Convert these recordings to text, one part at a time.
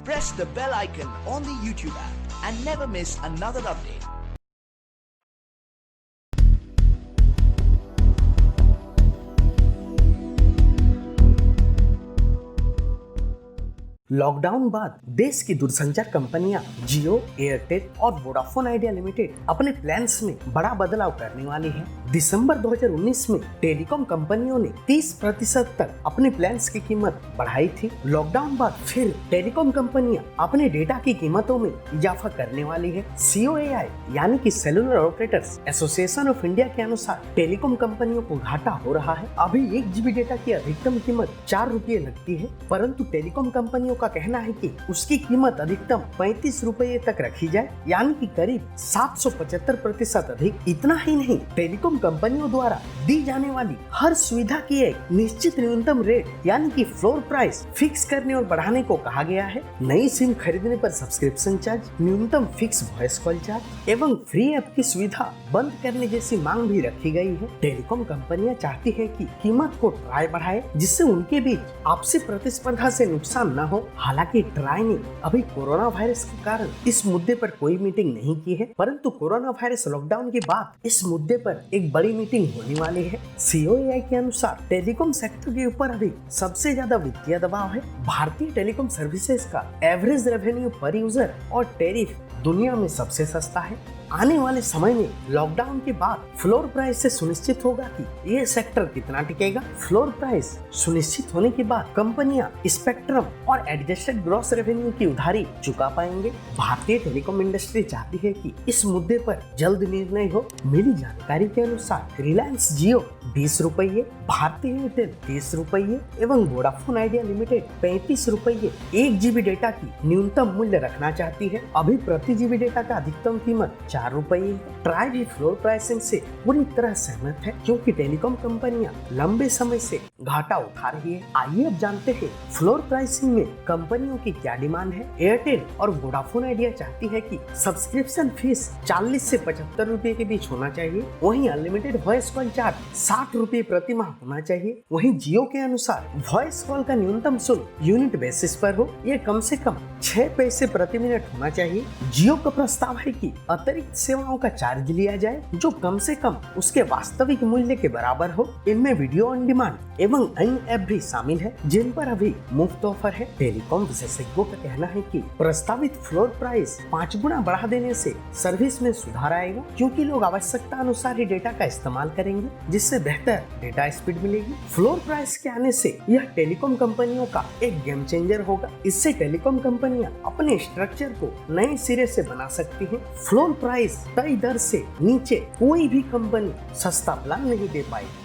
press the bell icon on the YouTube app and never miss another update. Lockdown बाद देश की दूरसंचार कंपनियां जियो, एयरटेल और वोडाफोन आइडिया लिमिटेड अपने प्लान्स में बड़ा बदलाव करने वाली है। दिसंबर 2019 में टेलीकॉम कंपनियों ने 30% तक अपने प्लान्स की कीमत बढ़ाई थी। लॉकडाउन बाद फिर टेलीकॉम कंपनियां अपने डेटा की कीमतों में इजाफा करने वाली है। COAI यानी कि cellular operators association of India के अनुसार टेलीकॉम कंपनियों को घाटा हो रहा है। अभी 1 GB डेटा की अधिकतम कीमत 4 रुपये लगती है, परंतु टेलीकॉम कंपनियों का कहना है कि उसकी कीमत अधिकतम 35 रुपये तक रखी जाए, यानी कि करीब 775% अधिक। इतना ही नहीं, टेलीकॉम कंपनियों द्वारा दी जाने वाली हर सुविधा की एक निश्चित न्यूनतम रेट यानी कि फ्लोर प्राइस फिक्स करने और बढ़ाने को कहा गया है। नई सिम खरीदने पर सब्सक्रिप्शन चार्ज, न्यूनतम फिक्स वॉइस कॉल चार्ज एवं फ्री ऐप की सुविधा बंद करने जैसी मांग भी रखी गई है। टेलीकॉम कंपनियां चाहती है कि कीमत को ट्राई बढ़ाए, जिससे उनके बीच आपसी प्रतिस्पर्धा से नुकसान न हो। हालांकि ट्राई ने अभी कोरोना वायरस के कारण इस मुद्दे पर कोई मीटिंग नहीं की है, परंतु कोरोना वायरस लॉकडाउन के बाद इस मुद्दे पर एक बड़ी मीटिंग होने वाली है। COAI के अनुसार टेलीकॉम सेक्टर के ऊपर अभी सबसे ज्यादा वित्तीय दबाव है। भारतीय टेलीकॉम सर्विसेज का एवरेज रेवेन्यू पर यूजर और टैरिफ दुनिया में सबसे सस्ता है। आने वाले समय में लॉकडाउन के बाद फ्लोर प्राइस से सुनिश्चित होगा कि ये सेक्टर कितना टिकेगा। फ्लोर प्राइस सुनिश्चित होने के बाद कंपनियां स्पेक्ट्रम और एडजस्टेड ग्रॉस रेवेन्यू की उधारी चुका पाएंगे। भारतीय टेलीकॉम इंडस्ट्री चाहती है कि इस मुद्दे पर जल्द निर्णय हो। मिली जानकारी के अनुसार रिलायंस जियो 20 रुपये, भारती एयरटेल 30 रुपये एवं वोडाफोन आइडिया लिमिटेड 35 रुपये 1 GB डेटा की न्यूनतम मूल्य रखना चाहती है। अभी प्रति GB डेटा का अधिकतम कीमत 4 रुपये। ट्राई भी फ्लोर प्राइसिंग से पूरी तरह सहमत है, क्योंकि टेलीकॉम कंपनियां लंबे समय से घाटा उठा रही है। आइए अब जानते हैं फ्लोर प्राइसिंग में कंपनियों की क्या डिमांड है। एयरटेल और वोडाफोन आइडिया चाहती है कि सब्सक्रिप्शन फीस 40 से 75 रुपए के बीच होना चाहिए। वहीं अनलिमिटेड वॉइस कॉल चार्ज 60 रुपए प्रति माह होना चाहिए। वहीं जियो के अनुसार वॉइस कॉल का न्यूनतम शुल्क यूनिट बेसिस पर हो, ये कम से कम 6 पैसे प्रति मिनट होना चाहिए। जियो का प्रस्ताव है कि अतिरिक्त सेवाओं का चार्ज लिया जाए जो कम से कम उसके वास्तविक मूल्य के बराबर हो। इनमें वीडियो ऑन डिमांड एवं अन्य ऐप भी शामिल है, जिन पर अभी मुफ्त ऑफर है। टेलीकॉम विशेषज्ञों का कहना है कि प्रस्तावित फ्लोर प्राइस 5 गुना बढ़ा देने से सर्विस में सुधार आएगा, क्योंकि लोग आवश्यकता अनुसार ही डेटा का इस्तेमाल करेंगे, जिससे बेहतर डेटा स्पीड मिलेगी। फ्लोर प्राइस के आने से यह टेलीकॉम कंपनियों का एक गेम चेंजर होगा। इससे टेलीकॉम कंपनियां अपने स्ट्रक्चर को नए सिरे से बना सकती हैं। फ्लोर प्राइस तय दर से नीचे कोई भी कंपनी सस्ता प्लान नहीं दे पाएगी।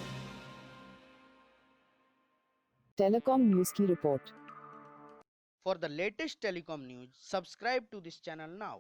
टेलीकॉम न्यूज की report. For the latest telecom news, subscribe to this channel now.